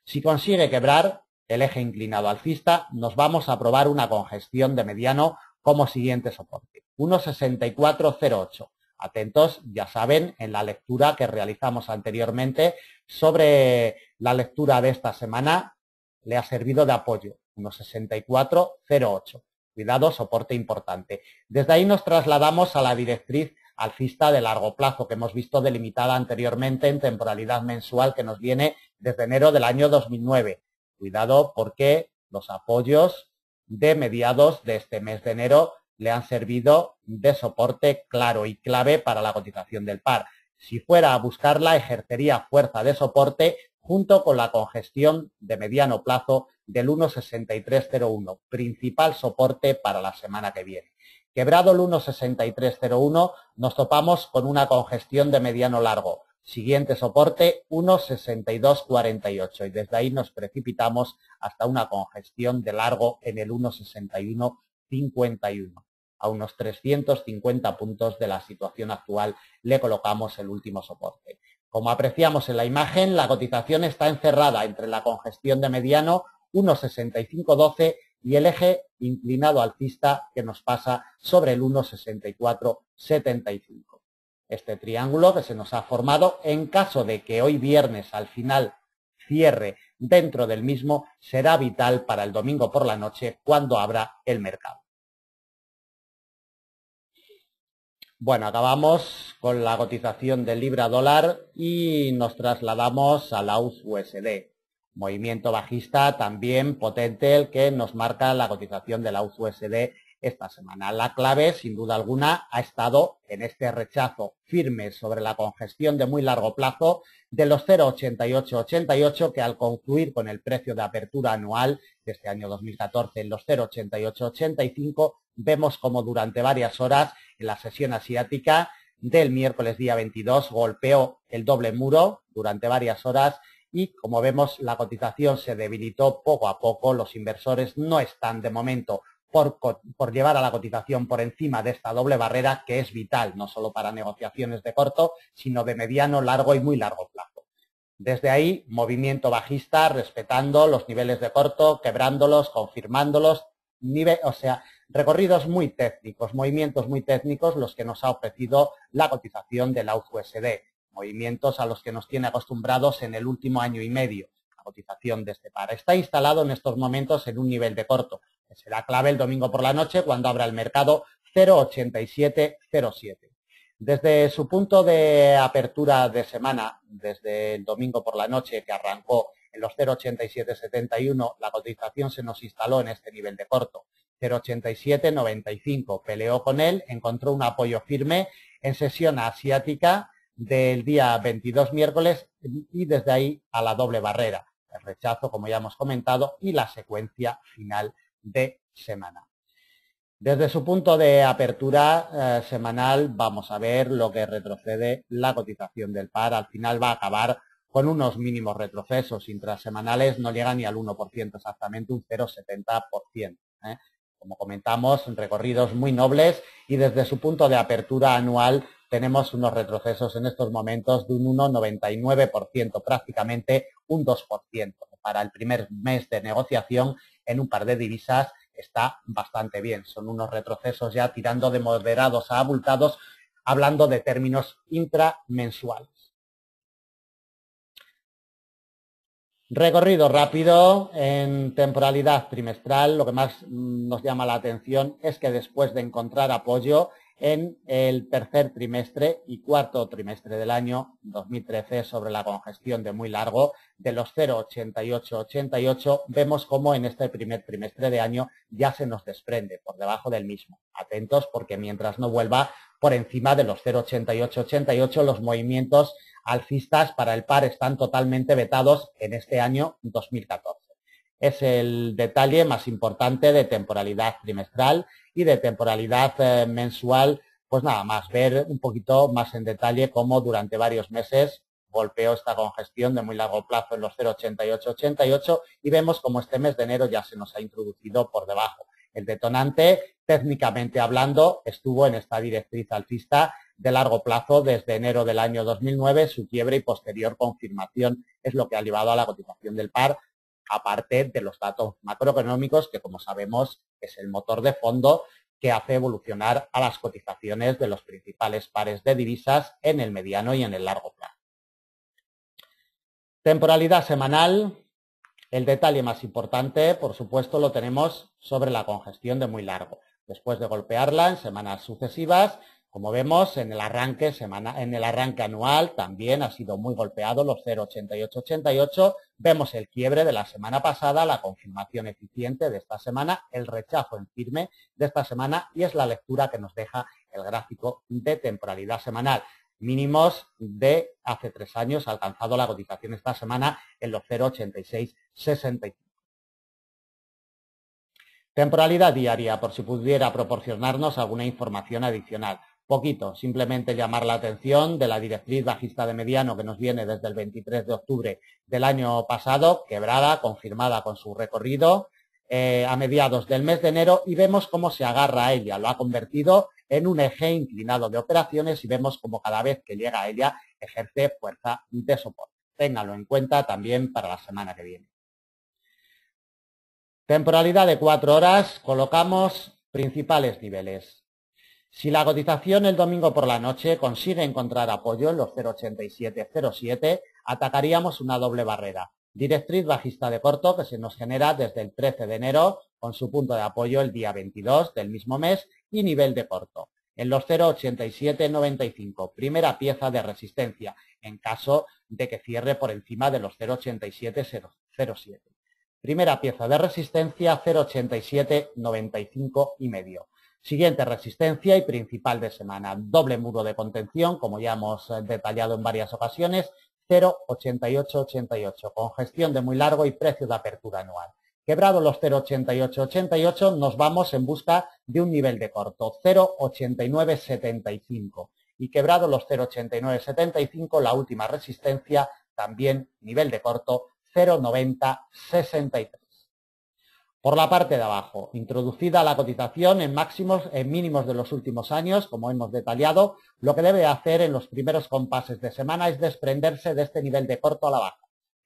Si consigue quebrar el eje inclinado alcista, nos vamos a probar una congestión de mediano como siguiente soporte, 1,6408. Atentos, ya saben, en la lectura que realizamos anteriormente sobre la lectura de esta semana, le ha servido de apoyo, 1,6408. Cuidado, soporte importante. Desde ahí nos trasladamos a la directriz alcista de largo plazo que hemos visto delimitada anteriormente en temporalidad mensual que nos viene desde enero del año 2009. Cuidado porque los apoyos de mediados de este mes de enero le han servido de soporte claro y clave para la cotización del par. Si fuera a buscarla, ejercería fuerza de soporte junto con la congestión de mediano plazo del 1,6301, principal soporte para la semana que viene. Quebrado el 1,6301, nos topamos con una congestión de mediano largo. Siguiente soporte, 1,6248 y desde ahí nos precipitamos hasta una congestión de largo en el 1,6151. A unos 350 puntos de la situación actual le colocamos el último soporte. Como apreciamos en la imagen, la cotización está encerrada entre la congestión de mediano 1,6512 y el eje inclinado alcista que nos pasa sobre el 1,6475. Este triángulo que se nos ha formado, en caso de que hoy viernes al final cierre dentro del mismo, será vital para el domingo por la noche cuando abra el mercado. Bueno, acabamos con la cotización del libra-dólar y nos trasladamos a la USD. Movimiento bajista también potente el que nos marca la cotización de la USD esta semana. La clave, sin duda alguna, ha estado en este rechazo firme sobre la congestión de muy largo plazo de los 0,8888 que al concluir con el precio de apertura anual de este año 2014 en los 0,8885 vemos como durante varias horas en la sesión asiática del miércoles día 22 golpeó el doble muro durante varias horas y como vemos la cotización se debilitó poco a poco. Los inversores no están de momento por llevar a la cotización por encima de esta doble barrera que es vital no solo para negociaciones de corto sino de mediano, largo y muy largo plazo. Desde ahí movimiento bajista respetando los niveles de corto, quebrándolos, confirmándolos, recorridos muy técnicos, movimientos muy técnicos los que nos ha ofrecido la cotización de la USD. Movimientos a los que nos tiene acostumbrados en el último año y medio. La cotización de este par está instalado en estos momentos en un nivel de corto, que será clave el domingo por la noche cuando abra el mercado 0,8707. Desde su punto de apertura de semana, desde el domingo por la noche que arrancó en los 0,8771, la cotización se nos instaló en este nivel de corto. 0,8795, peleó con él, encontró un apoyo firme en sesión asiática del día 22 miércoles y desde ahí a la doble barrera, el rechazo, como ya hemos comentado, y la secuencia final de semana. Desde su punto de apertura semanal vamos a ver lo que retrocede la cotización del par. Al final va a acabar con unos mínimos retrocesos intrasemanales, no llega ni al 1%, exactamente un 0,70%. Como comentamos, recorridos muy nobles y desde su punto de apertura anual tenemos unos retrocesos en estos momentos de un 1,99%, prácticamente un 2%. Para el primer mes de negociación en un par de divisas está bastante bien. Son unos retrocesos ya tirando de moderados a abultados, hablando de términos intramensuales. Recorrido rápido en temporalidad trimestral. Lo que más nos llama la atención es que después de encontrar apoyo en el tercer trimestre y cuarto trimestre del año 2013 sobre la congestión de muy largo de los 0,8888, vemos cómo en este primer trimestre de año ya se nos desprende por debajo del mismo. Atentos porque mientras no vuelva por encima de los 0,8888 los movimientos alcistas para el par están totalmente vetados en este año 2014. Es el detalle más importante de temporalidad trimestral y de temporalidad mensual, pues nada más, ver un poquito más en detalle cómo durante varios meses golpeó esta congestión de muy largo plazo en los 0,8888 y vemos como este mes de enero ya se nos ha introducido por debajo. El detonante, técnicamente hablando, estuvo en esta directriz alcista de largo plazo desde enero del año 2009, su quiebre y posterior confirmación es lo que ha llevado a la cotización del par, aparte de los datos macroeconómicos que, como sabemos, es el motor de fondo que hace evolucionar a las cotizaciones de los principales pares de divisas en el mediano y en el largo plazo. Temporalidad semanal. El detalle más importante, por supuesto, lo tenemos sobre la congestión de muy largo. Después de golpearla en semanas sucesivas, como vemos, en el arranque anual también ha sido muy golpeado los 0,8888. Vemos el quiebre de la semana pasada, la confirmación eficiente de esta semana, el rechazo en firme de esta semana y es la lectura que nos deja el gráfico de temporalidad semanal. Mínimos de hace 3 años, ha alcanzado la cotización esta semana en los 0,8665. Temporalidad diaria, por si pudiera proporcionarnos alguna información adicional. Poquito, simplemente llamar la atención de la directriz bajista de mediano que nos viene desde el 23 de octubre del año pasado, quebrada, confirmada con su recorrido a mediados del mes de enero y vemos cómo se agarra a ella. Lo ha convertido en un eje inclinado de operaciones y vemos cómo cada vez que llega a ella ejerce fuerza de soporte. Ténganlo en cuenta también para la semana que viene. Temporalidad de 4 horas, colocamos principales niveles. Si la cotización el domingo por la noche consigue encontrar apoyo en los 0,8707, atacaríamos una doble barrera. Directriz bajista de corto que se nos genera desde el 13 de enero con su punto de apoyo el día 22 del mismo mes y nivel de corto en los 0,8795, primera pieza de resistencia en caso de que cierre por encima de los 0,8707. Primera pieza de resistencia 0,8795 y medio. Siguiente resistencia y principal de semana, doble muro de contención, como ya hemos detallado en varias ocasiones, 0,8888, congestión de muy largo y precio de apertura anual. Quebrado los 0,8888, nos vamos en busca de un nivel de corto, 0,8975. Y quebrado los 0,8975, la última resistencia, también nivel de corto, 0,9063. Por la parte de abajo, introducida la cotización en mínimos de los últimos años, como hemos detallado, lo que debe hacer en los primeros compases de semana es desprenderse de este nivel de corto a la baja,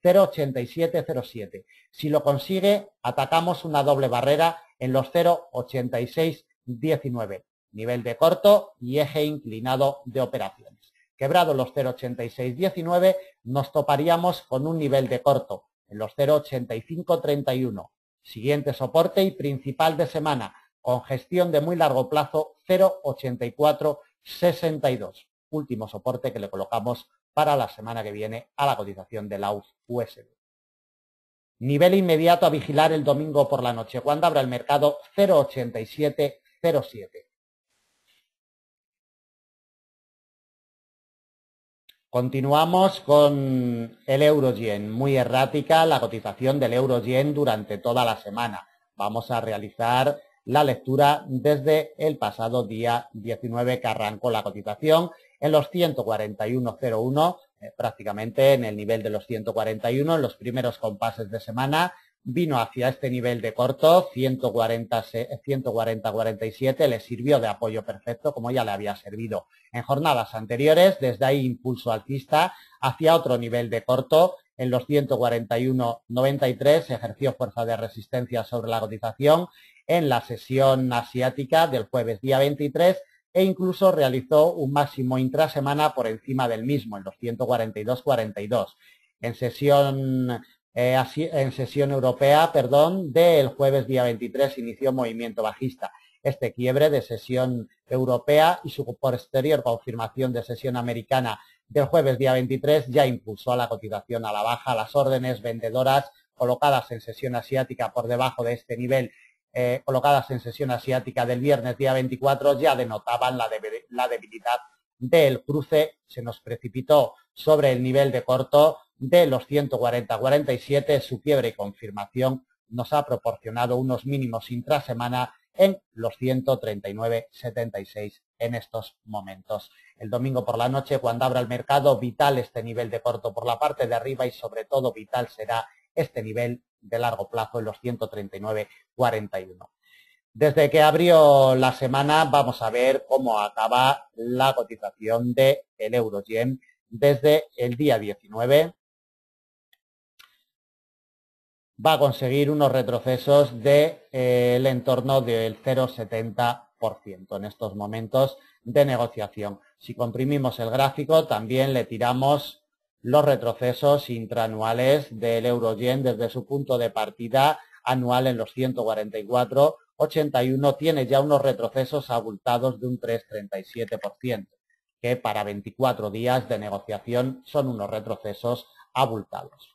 0,8707. Si lo consigue, atacamos una doble barrera en los 0,8619, nivel de corto y eje inclinado de operaciones. Quebrado los 0,8619, nos toparíamos con un nivel de corto en los 0,8531. Siguiente soporte y principal de semana, congestión de muy largo plazo, 0,8462. Último soporte que le colocamos para la semana que viene a la cotización de la USD. Nivel inmediato a vigilar el domingo por la noche, cuando abra el mercado, 0,8707. Continuamos con el euro-yen, muy errática la cotización del euro-yen durante toda la semana. Vamos a realizar la lectura desde el pasado día 19 que arrancó la cotización en los 141.01, prácticamente en el nivel de los 141, en los primeros compases de semana. Vino hacia este nivel de corto, 140-47, le sirvió de apoyo perfecto, como ya le había servido en jornadas anteriores. Desde ahí impulso alcista hacia otro nivel de corto, en los 141.93, ejerció fuerza de resistencia sobre la cotización en la sesión asiática del jueves día 23 e incluso realizó un máximo intrasemana por encima del mismo, en los 142.42. En sesión europea, del jueves día 23 inició movimiento bajista. Este quiebre de sesión europea y su posterior confirmación de sesión americana del jueves día 23 ya impulsó a la cotización a la baja. Las órdenes vendedoras colocadas en sesión asiática por debajo de este nivel, colocadas en sesión asiática del viernes día 24, ya denotaban la debilidad del cruce. Se nos precipitó sobre el nivel de corto de los 140.47, su quiebre y confirmación nos ha proporcionado unos mínimos intrasemana en los 139.76 en estos momentos. El domingo por la noche, cuando abra el mercado, vital este nivel de corto por la parte de arriba y sobre todo vital será este nivel de largo plazo en los 139.41. Desde que abrió la semana vamos a ver cómo acaba la cotización del euro-yen desde el día 19. Va a conseguir unos retrocesos del entorno del 0,70% en estos momentos de negociación. Si comprimimos el gráfico, también le tiramos los retrocesos intraanuales del euro-yen desde su punto de partida anual en los 144,81. Tiene ya unos retrocesos abultados de un 3,37%, que para 24 días de negociación son unos retrocesos abultados.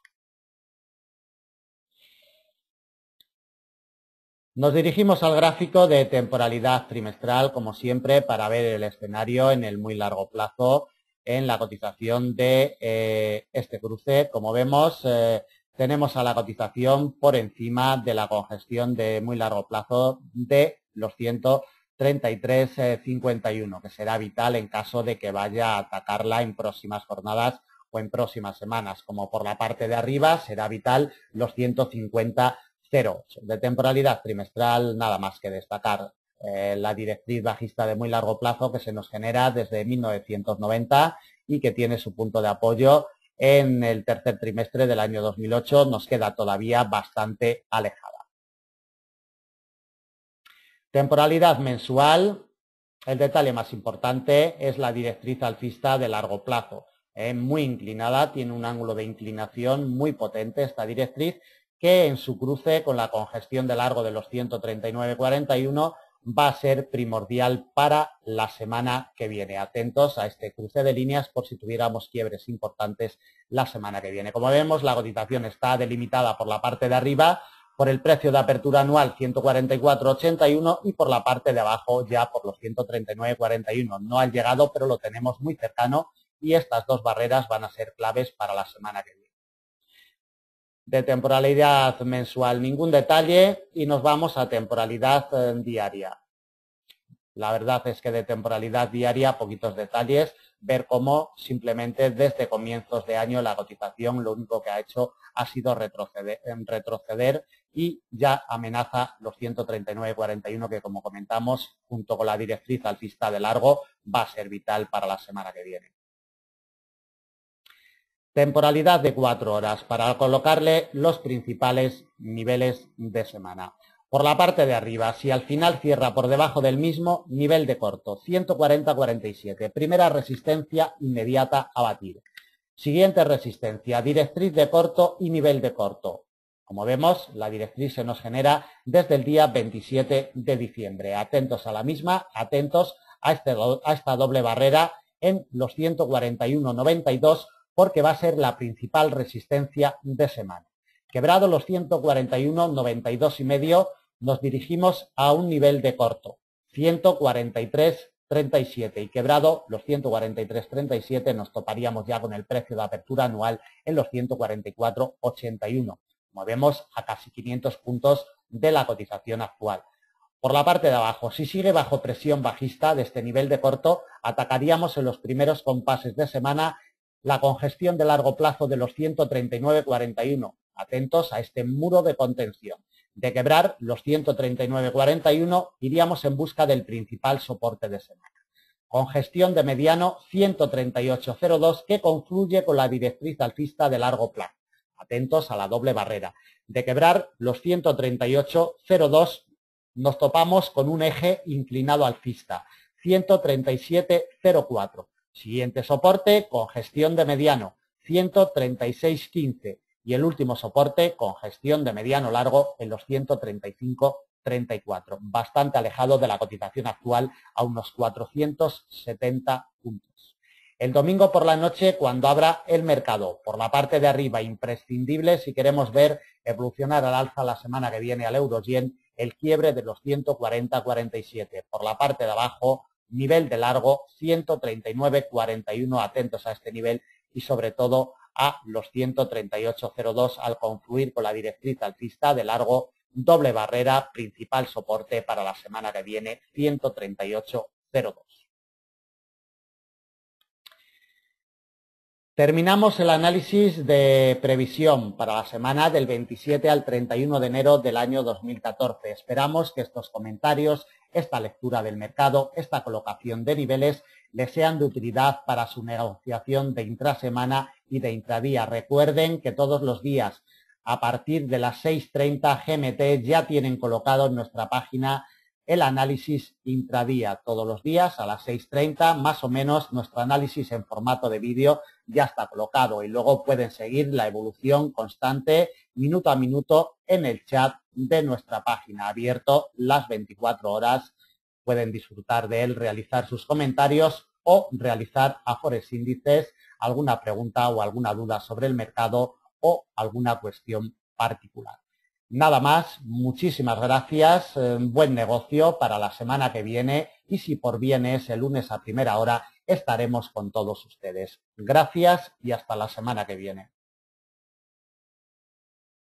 Nos dirigimos al gráfico de temporalidad trimestral, como siempre, para ver el escenario en el muy largo plazo en la cotización de este cruce. Como vemos, tenemos a la cotización por encima de la congestión de muy largo plazo de los 133,51, que será vital en caso de que vaya a atacarla en próximas jornadas o en próximas semanas. Como por la parte de arriba, será vital los 150,08. De temporalidad trimestral, nada más que destacar la directriz bajista de muy largo plazo que se nos genera desde 1990 y que tiene su punto de apoyo en el tercer trimestre del año 2008. Nos queda todavía bastante alejada. Temporalidad mensual. El detalle más importante es la directriz alcista de largo plazo. Muy inclinada, tiene un ángulo de inclinación muy potente esta directriz, que en su cruce con la congestión de largo de los 139,41 va a ser primordial para la semana que viene. Atentos a este cruce de líneas por si tuviéramos quiebres importantes la semana que viene. Como vemos, la cotización está delimitada por la parte de arriba por el precio de apertura anual 144,81 y por la parte de abajo ya por los 139,41. No ha llegado, pero lo tenemos muy cercano y estas dos barreras van a ser claves para la semana que viene. De temporalidad mensual ningún detalle y nos vamos a temporalidad diaria. La verdad es que de temporalidad diaria poquitos detalles, ver cómo simplemente desde comienzos de año la cotización lo único que ha hecho ha sido retroceder y ya amenaza los 139,41 que, como comentamos, junto con la directriz alcista de largo va a ser vital para la semana que viene. Temporalidad de 4 horas para colocarle los principales niveles de semana. Por la parte de arriba, si al final cierra por debajo del mismo, nivel de corto, 140,47. Primera resistencia inmediata a batir. Siguiente resistencia, directriz de corto y nivel de corto. Como vemos, la directriz se nos genera desde el día 27 de diciembre. Atentos a la misma, atentos a esta doble barrera en los 141,92, porque va a ser la principal resistencia de semana. Quebrado los 141,92 y medio, nos dirigimos a un nivel de corto, 143 37 y quebrado los 143,37, nos toparíamos ya con el precio de apertura anual en los 144,81. Movemos a casi 500 puntos de la cotización actual. Por la parte de abajo, si sigue bajo presión bajista de este nivel de corto, atacaríamos en los primeros compases de semana la congestión de largo plazo de los 139,41. Atentos a este muro de contención. De quebrar los 139,41, iríamos en busca del principal soporte de semana. Congestión de mediano 138,02 que confluye con la directriz alcista de largo plazo. Atentos a la doble barrera. De quebrar los 138,02, nos topamos con un eje inclinado alcista, 137,04. Siguiente soporte, congestión de mediano, 136,15. Y el último soporte, congestión de mediano largo en los 135,34. Bastante alejado de la cotización actual a unos 470 puntos. El domingo por la noche, cuando abra el mercado, por la parte de arriba, imprescindible si queremos ver evolucionar al alza la semana que viene al euro-yen, el quiebre de los 140,47. Por la parte de abajo, nivel de largo 139,41. Atentos a este nivel y sobre todo a los 138,02 al confluir con la directriz alcista de largo, doble barrera, principal soporte para la semana que viene, 138,02. Terminamos el análisis de previsión para la semana del 27 al 31 de enero del año 2014. Esperamos que estos comentarios, esta lectura del mercado, esta colocación de niveles, les sean de utilidad para su negociación de intrasemana y de intradía. Recuerden que todos los días, a partir de las 6:30 GMT, ya tienen colocado en nuestra página el análisis intradía. Todos los días a las 6:30, más o menos, nuestro análisis en formato de vídeo ya está colocado y luego pueden seguir la evolución constante minuto a minuto en el chat de nuestra página, abierto las 24 horas. Pueden disfrutar de él, realizar sus comentarios o realizar a Forex Índices alguna pregunta o alguna duda sobre el mercado o alguna cuestión particular. Nada más, muchísimas gracias, buen negocio para la semana que viene y si por bien es el lunes a primera hora estaremos con todos ustedes. Gracias y hasta la semana que viene.